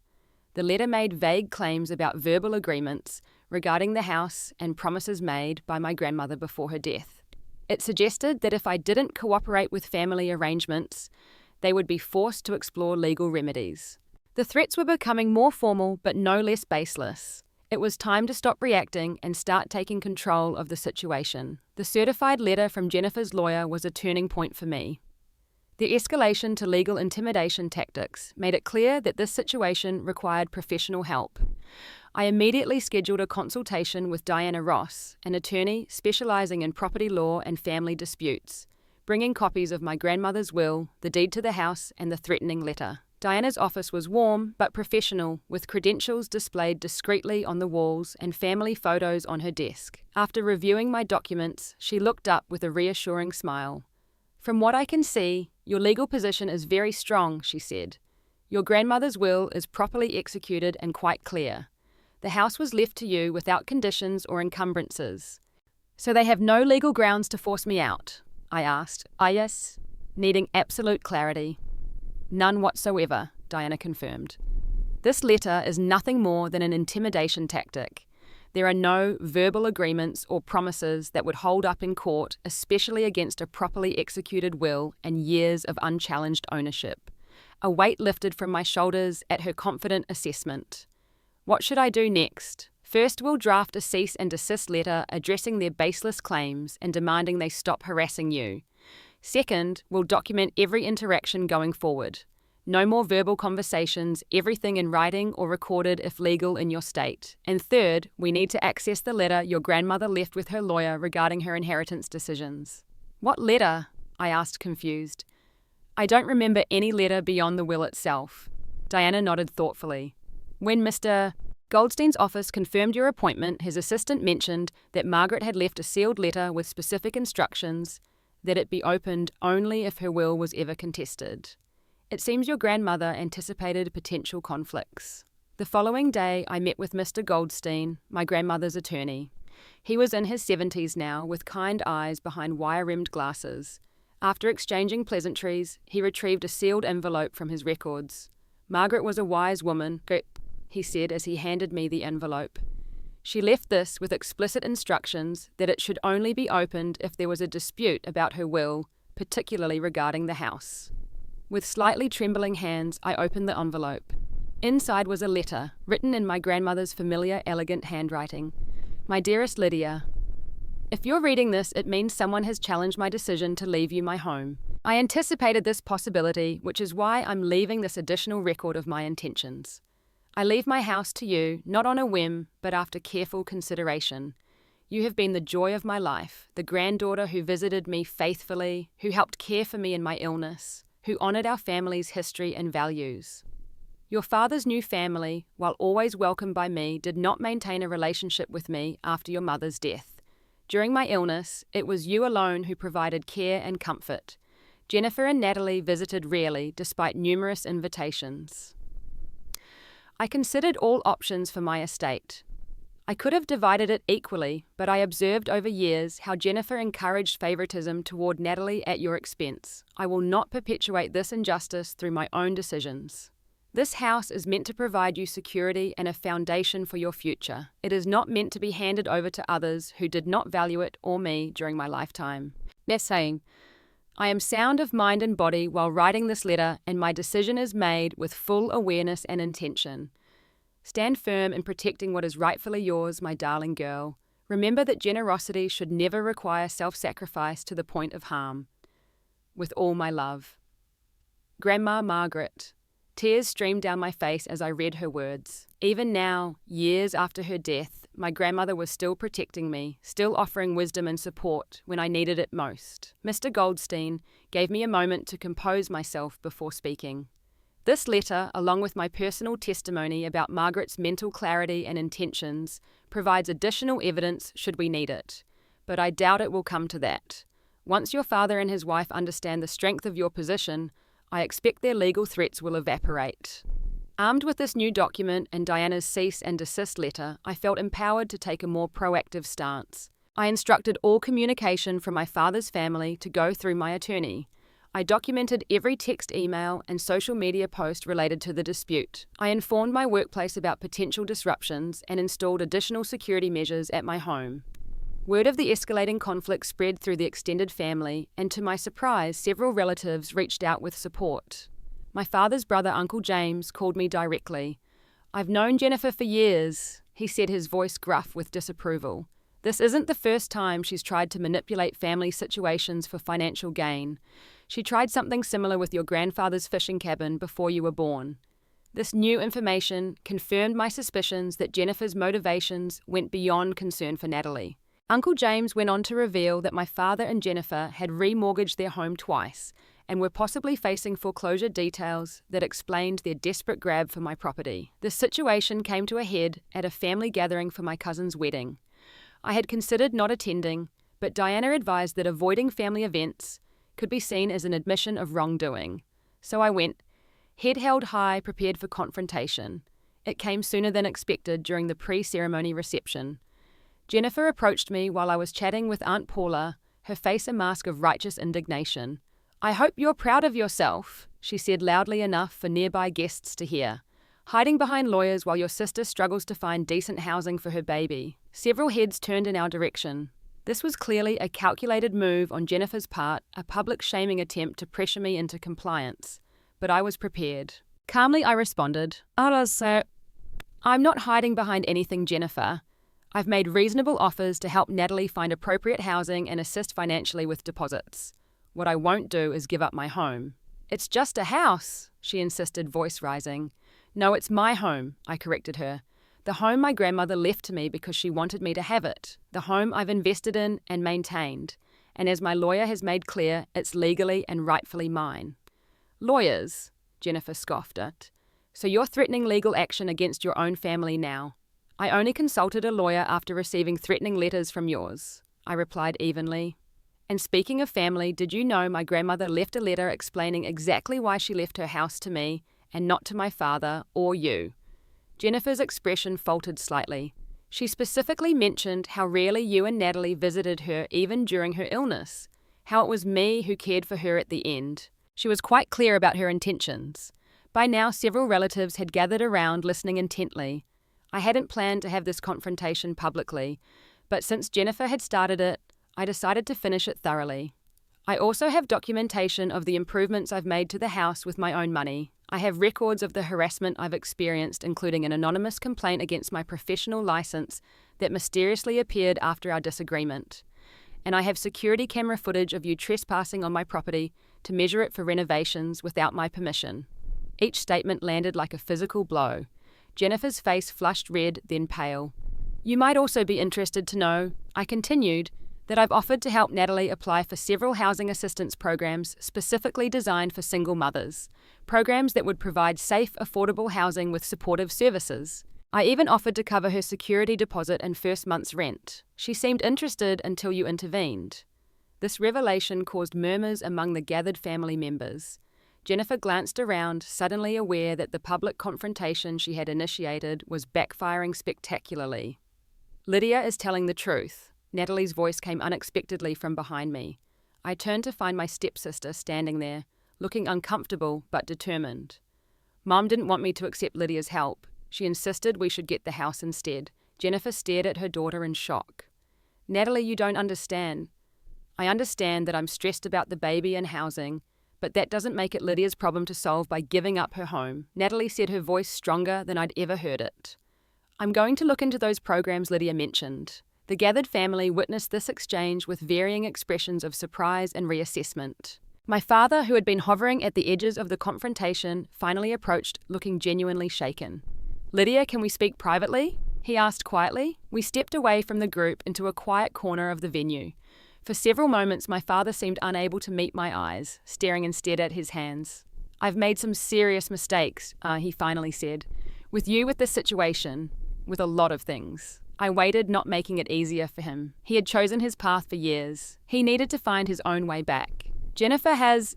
The letter made vague claims about verbal agreements regarding the house and promises made by my grandmother before her death. It suggested that if I didn't cooperate with family arrangements, they would be forced to explore legal remedies. The threats were becoming more formal but no less baseless. It was time to stop reacting and start taking control of the situation. The certified letter from Jennifer's lawyer was a turning point for me. The escalation to legal intimidation tactics made it clear that this situation required professional help. I immediately scheduled a consultation with Diana Ross, an attorney specializing in property law and family disputes, bringing copies of my grandmother's will, the deed to the house, and the threatening letter. Diana's office was warm but professional, with credentials displayed discreetly on the walls and family photos on her desk. After reviewing my documents, she looked up with a reassuring smile. From what I can see, your legal position is very strong, she said. Your grandmother's will is properly executed and quite clear. The house was left to you without conditions or encumbrances. So they have no legal grounds to force me out? I asked. Yes, needing absolute clarity. None whatsoever, Diana confirmed. This letter is nothing more than an intimidation tactic. There are no verbal agreements or promises that would hold up in court, especially against a properly executed will and years of unchallenged ownership. A weight lifted from my shoulders at her confident assessment. What should I do next? First, we'll draft a cease and desist letter addressing their baseless claims and demanding they stop harassing you. Second, we'll document every interaction going forward. No more verbal conversations, everything in writing or recorded if legal in your state. And third, we need to access the letter your grandmother left with her lawyer regarding her inheritance decisions. What letter? I asked, confused. I don't remember any letter beyond the will itself. Diana nodded thoughtfully. When Mr. Goldstein's office confirmed your appointment. His assistant mentioned that Margaret had left a sealed letter with specific instructions that it be opened only if her will was ever contested. It seems your grandmother anticipated potential conflicts. The following day, I met with Mr. Goldstein, my grandmother's attorney. He was in his 70s now, with kind eyes behind wire-rimmed glasses. After exchanging pleasantries, he retrieved a sealed envelope from his records. Margaret was a wise woman, he said as he handed me the envelope. She left this with explicit instructions that it should only be opened if there was a dispute about her will, particularly regarding the house. With slightly trembling hands, I opened the envelope. Inside was a letter, written in my grandmother's familiar, elegant handwriting. My dearest Lydia, if you're reading this, it means someone has challenged my decision to leave you my home. I anticipated this possibility, which is why I'm leaving this additional record of my intentions. I leave my house to you, not on a whim, but after careful consideration. You have been the joy of my life, the granddaughter who visited me faithfully, who helped care for me in my illness, who honored our family's history and values. Your father's new family, while always welcomed by me, did not maintain a relationship with me after your mother's death. During my illness, it was you alone who provided care and comfort. Jennifer and Natalie visited rarely, despite numerous invitations. I considered all options for my estate. I could have divided it equally, but I observed over years how Jennifer encouraged favoritism toward Natalie at your expense. I will not perpetuate this injustice through my own decisions. This house is meant to provide you security and a foundation for your future. It is not meant to be handed over to others who did not value it or me during my lifetime. They're saying, I am sound of mind and body while writing this letter, and my decision is made with full awareness and intention. Stand firm in protecting what is rightfully yours, my darling girl. Remember that generosity should never require self-sacrifice to the point of harm. With all my love. Grandma Margaret. Tears streamed down my face as I read her words. Even now, years after her death, my grandmother was still protecting me, still offering wisdom and support when I needed it most. Mr. Goldstein gave me a moment to compose myself before speaking. This letter, along with my personal testimony about Margaret's mental clarity and intentions, provides additional evidence should we need it. But I doubt it will come to that. Once your father and his wife understand the strength of your position, I expect their legal threats will evaporate. Armed with this new document and Diana's cease and desist letter, I felt empowered to take a more proactive stance. I instructed all communication from my father's family to go through my attorney. I documented every text, email, and social media post related to the dispute. I informed my workplace about potential disruptions and installed additional security measures at my home. Word of the escalating conflict spread through the extended family, and to my surprise, several relatives reached out with support. My father's brother, Uncle James, called me directly. I've known Jennifer for years, he said, his voice gruff with disapproval. This isn't the first time she's tried to manipulate family situations for financial gain. She tried something similar with your grandfather's fishing cabin before you were born. This new information confirmed my suspicions that Jennifer's motivations went beyond concern for Natalie. Uncle James went on to reveal that my father and Jennifer had remortgaged their home twice and were possibly facing foreclosure details that explained their desperate grab for my property. The situation came to a head at a family gathering for my cousin's wedding. I had considered not attending, but Diana advised that avoiding family events could be seen as an admission of wrongdoing. So I went, head held high, prepared for confrontation. It came sooner than expected during the pre-ceremony reception. Jennifer approached me while I was chatting with Aunt Paula, her face a mask of righteous indignation. I hope you're proud of yourself, she said loudly enough for nearby guests to hear. Hiding behind lawyers while your sister struggles to find decent housing for her baby. Several heads turned in our direction. This was clearly a calculated move on Jennifer's part, a public shaming attempt to pressure me into compliance. But I was prepared. Calmly I responded, I'm not hiding behind anything, Jennifer. I've made reasonable offers to help Natalie find appropriate housing and assist financially with deposits. What I won't do is give up my home. It's just a house, she insisted, voice rising. No, it's my home, I corrected her. The home my grandmother left to me because she wanted me to have it. The home I've invested in and maintained. And as my lawyer has made clear, it's legally and rightfully mine. Lawyers, Jennifer scoffed at. So you're threatening legal action against your own family now. I only consulted a lawyer after receiving threatening letters from yours, I replied evenly. And speaking of family, did you know my grandmother left a letter explaining exactly why she left her house to me and not to my father or you? Jennifer's expression faltered slightly. She specifically mentioned how rarely you and Natalie visited her even during her illness, how it was me who cared for her at the end. She was quite clear about her intentions. By now, several relatives had gathered around listening intently. I hadn't planned to have this confrontation publicly, but since Jennifer had started it, I decided to finish it thoroughly. I also have documentation of the improvements I've made to the house with my own money. I have records of the harassment I've experienced, including an anonymous complaint against my professional license that mysteriously appeared after our disagreement. And I have security camera footage of you trespassing on my property to measure it for renovations without my permission. Each statement landed like a physical blow. Jennifer's face flushed red, then pale. You might also be interested to know, I continued, that I've offered to help Natalie apply for several housing assistance programs specifically designed for single mothers, programs that would provide safe, affordable housing with supportive services. I even offered to cover her security deposit and first month's rent. She seemed interested until you intervened. This revelation caused murmurs among the gathered family members. Jennifer glanced around, suddenly aware that the public confrontation she had initiated was backfiring spectacularly. Lydia is telling the truth. Natalie's voice came unexpectedly from behind me. I turned to find my stepsister standing there, looking uncomfortable but determined. Mom didn't want me to accept Lydia's help. She insisted we should get the house instead. Jennifer stared at her daughter in shock. Natalie, you don't understand. I understand that I'm stressed about the baby and housing, but that doesn't make it Lydia's problem to solve by giving up her home. Natalie said, her voice stronger than I'd ever heard it. I'm going to look into those programs Lydia mentioned. The gathered family witnessed this exchange with varying expressions of surprise and reassessment. My father, who had been hovering at the edges of the confrontation, finally approached, looking genuinely shaken. Lydia, can we speak privately? He asked quietly. We stepped away from the group into a quiet corner of the venue. For several moments, my father seemed unable to meet my eyes, staring instead at his hands. I've made some serious mistakes, he finally said. With this situation, with a lot of things. I waited, not making it easier for him. He had chosen his path for years. He needed to find his own way back. Jennifer has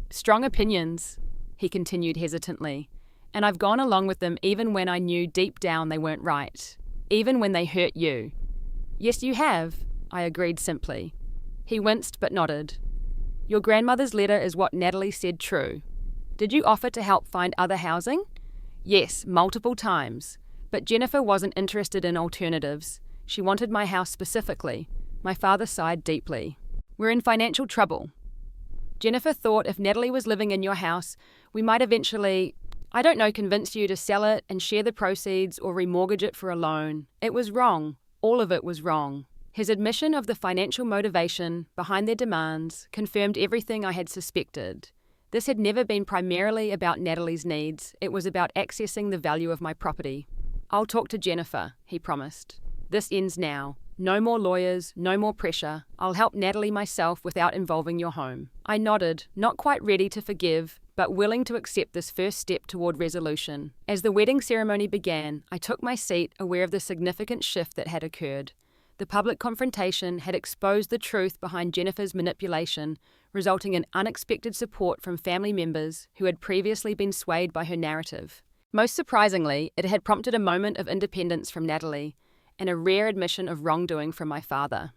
strong opinions, he continued hesitantly, and I've gone along with them even when I knew deep down they weren't right, even when they hurt you. Yes, you have, I agreed simply. He winced but nodded. Your grandmother's letter is what Natalie said true. Did you offer to help find other housing? Yes, multiple times. But Jennifer wasn't interested in alternatives. She wanted my house specifically. My father sighed deeply. We're in financial trouble. Jennifer thought if Natalie was living in your house, we might eventually, convince you to sell it and share the proceeds or remortgage it for a loan. It was wrong. All of it was wrong. His admission of the financial motivation behind their demands confirmed everything I had suspected. This had never been primarily about Natalie's needs. It was about accessing the value of my property. I'll talk to Jennifer, he promised. This ends now. No more lawyers, no more pressure. I'll help Natalie myself without involving your home. I nodded, not quite ready to forgive, but willing to accept this first step toward resolution. As the wedding ceremony began, I took my seat, aware of the significant shift that had occurred. The public confrontation had exposed the truth behind Jennifer's manipulation, resulting in unexpected support from family members who had previously been swayed by her narrative. Most surprisingly, it had prompted a moment of independence from Natalie and a rare admission of wrongdoing from my father.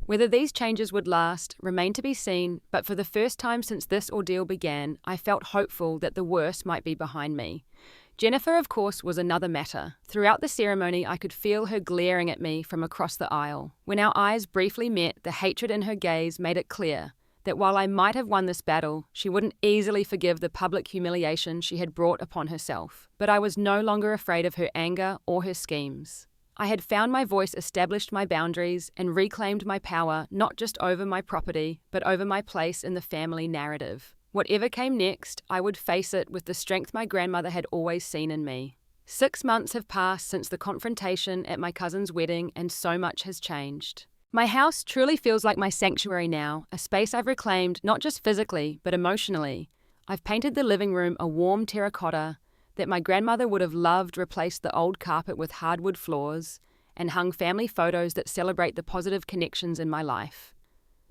Whether these changes would last remained to be seen, but for the first time since this ordeal began, I felt hopeful that the worst might be behind me. Jennifer, of course, was another matter. Throughout the ceremony, I could feel her glaring at me from across the aisle. When our eyes briefly met, the hatred in her gaze made it clear that while I might have won this battle, she wouldn't easily forgive the public humiliation she had brought upon herself. But I was no longer afraid of her anger or her schemes. I had found my voice, established my boundaries, and reclaimed my power not just over my property, but over my place in the family narrative. Whatever came next, I would face it with the strength my grandmother had always seen in me. 6 months have passed since the confrontation at my cousin's wedding, and so much has changed. My house truly feels like my sanctuary now, a space I've reclaimed not just physically, but emotionally. I've painted the living room a warm terracotta, that my grandmother would have loved replaced the old carpet with hardwood floors and hung family photos that celebrate the positive connections in my life.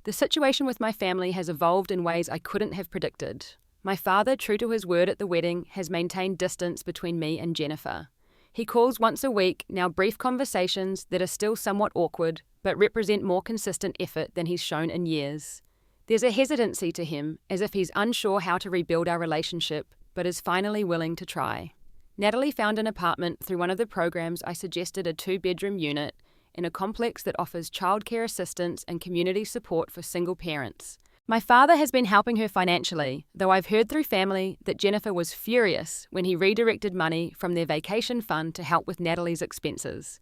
The situation with my family has evolved in ways I couldn't have predicted. My father, true to his word at the wedding, has maintained distance between me and Jennifer. He calls once a week, now brief conversations that are still somewhat awkward, but represent more consistent effort than he's shown in years. There's a hesitancy to him, as if he's unsure how to rebuild our relationship, but is finally willing to try. Natalie found an apartment through one of the programs I suggested, a 2-bedroom unit, in a complex that offers childcare assistance and community support for single parents. My father has been helping her financially, though I've heard through family that Jennifer was furious when he redirected money from their vacation fund to help with Natalie's expenses.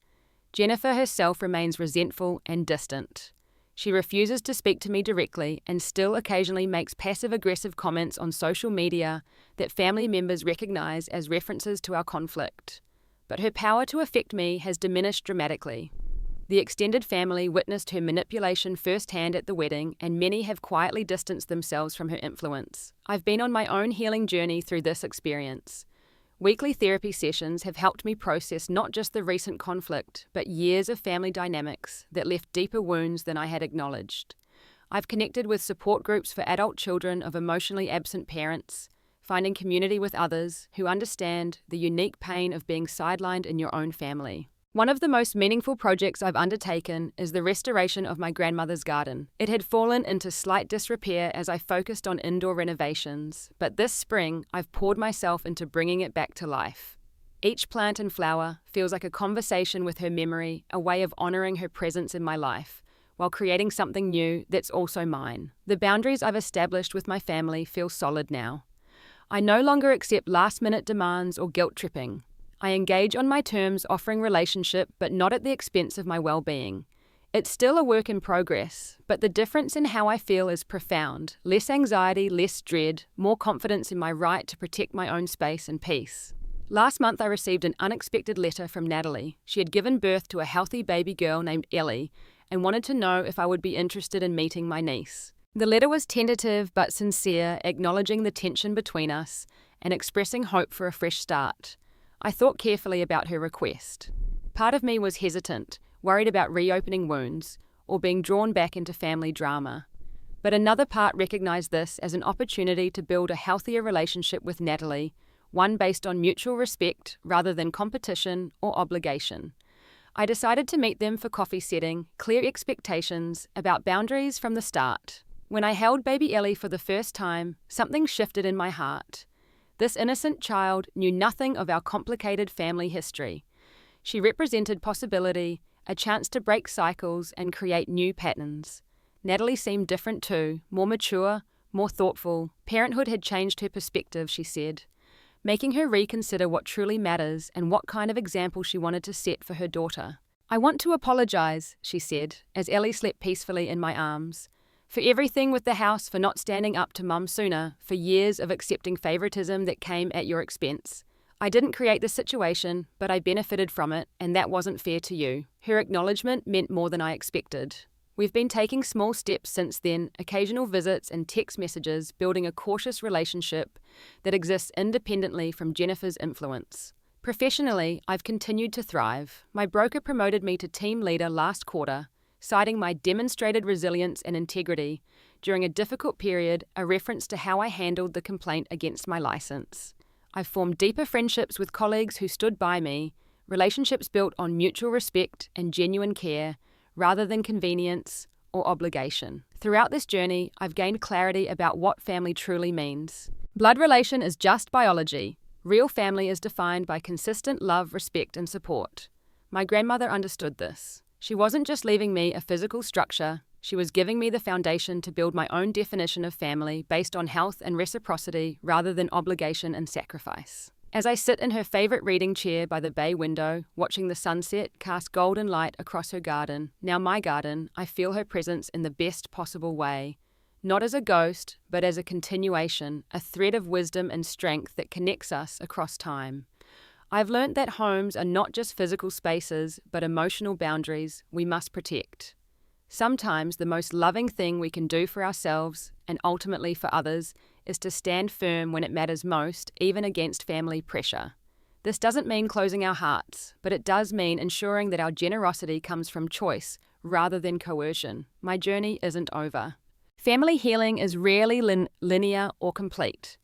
Jennifer herself remains resentful and distant. She refuses to speak to me directly and still occasionally makes passive-aggressive comments on social media that family members recognize as references to our conflict. But her power to affect me has diminished dramatically. The extended family witnessed her manipulation firsthand at the wedding, and many have quietly distanced themselves from her influence. I've been on my own healing journey through this experience. Weekly therapy sessions have helped me process not just the recent conflict, but years of family dynamics that left deeper wounds than I had acknowledged. I've connected with support groups for adult children of emotionally absent parents, finding community with others who understand the unique pain of being sidelined in your own family. One of the most meaningful projects I've undertaken is the restoration of my grandmother's garden. It had fallen into slight disrepair as I focused on indoor renovations, but this spring I've poured myself into bringing it back to life. Each plant and flower feels like a conversation with her memory, a way of honoring her presence in my life, while creating something new that's also mine. The boundaries I've established with my family feel solid now. I no longer accept last-minute demands or guilt-tripping. I engage on my terms, offering relationship, but not at the expense of my well-being. It's still a work in progress, but the difference in how I feel is profound. Less anxiety, less dread, more confidence in my right to protect my own space and peace. Last month I received an unexpected letter from Natalie. She had given birth to a healthy baby girl named Ellie and wanted to know if I would be interested in meeting my niece. The letter was tentative but sincere, acknowledging the tension between us and expressing hope for a fresh start. I thought carefully about her request. Part of me was hesitant, worried about reopening wounds or being drawn back into family drama. But another part recognized this as an opportunity to build a healthier relationship with Natalie, one based on mutual respect rather than competition or obligation. I decided to meet them for coffee, setting clear expectations about boundaries from the start. When I held baby Ellie for the first time, something shifted in my heart. This innocent child knew nothing of our complicated family history. She represented possibility, a chance to break cycles and create new patterns. Natalie seemed different too, more mature, more thoughtful. Parenthood had changed her perspective, she said, making her reconsider what truly matters and what kind of example she wanted to set for her daughter. I want to apologize, she said, as Ellie slept peacefully in my arms. For everything with the house, for not standing up to Mum sooner, for years of accepting favoritism that came at your expense. I didn't create this situation, but I benefited from it, and that wasn't fair to you. Her acknowledgement meant more than I expected. We've been taking small steps since then, occasional visits and text messages, building a cautious relationship that exists independently from Jennifer's influence. Professionally, I've continued to thrive. My broker promoted me to team leader last quarter, citing my demonstrated resilience and integrity during a difficult period, a reference to how I handled the complaint against my license. I've formed deeper friendships with colleagues who stood by me, relationships built on mutual respect and genuine care, rather than convenience or obligation. Throughout this journey, I've gained clarity about what family truly means. Blood relation is just biology. Real family is defined by consistent love, respect, and support. My grandmother understood this. She wasn't just leaving me a physical structure, she was giving me the foundation to build my own definition of family based on health and reciprocity rather than obligation and sacrifice. As I sit in her favorite reading chair by the bay window, watching the sunset cast golden light across her garden, now my garden, I feel her presence in the best possible way. Not as a ghost, but as a continuation, a thread of wisdom and strength that connects us across time. I've learnt that homes are not just physical spaces, but emotional boundaries we must protect. Sometimes the most loving thing we can do for ourselves, and ultimately for others, is to stand firm when it matters most, even against family pressure. This doesn't mean closing our hearts, but it does mean ensuring that our generosity comes from choice rather than coercion. My journey isn't over. Family healing is rarely linear or complete,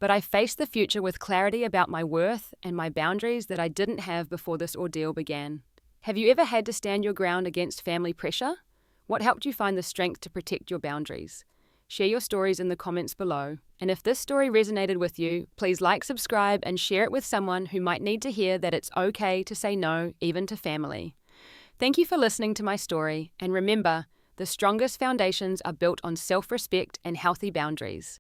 but I face the future with clarity about my worth and my boundaries that I didn't have before this ordeal began. Have you ever had to stand your ground against family pressure? What helped you find the strength to protect your boundaries? Share your stories in the comments below. And if this story resonated with you, please like, subscribe, and share it with someone who might need to hear that it's okay to say no, even to family. Thank you for listening to my story, and remember, the strongest foundations are built on self-respect and healthy boundaries.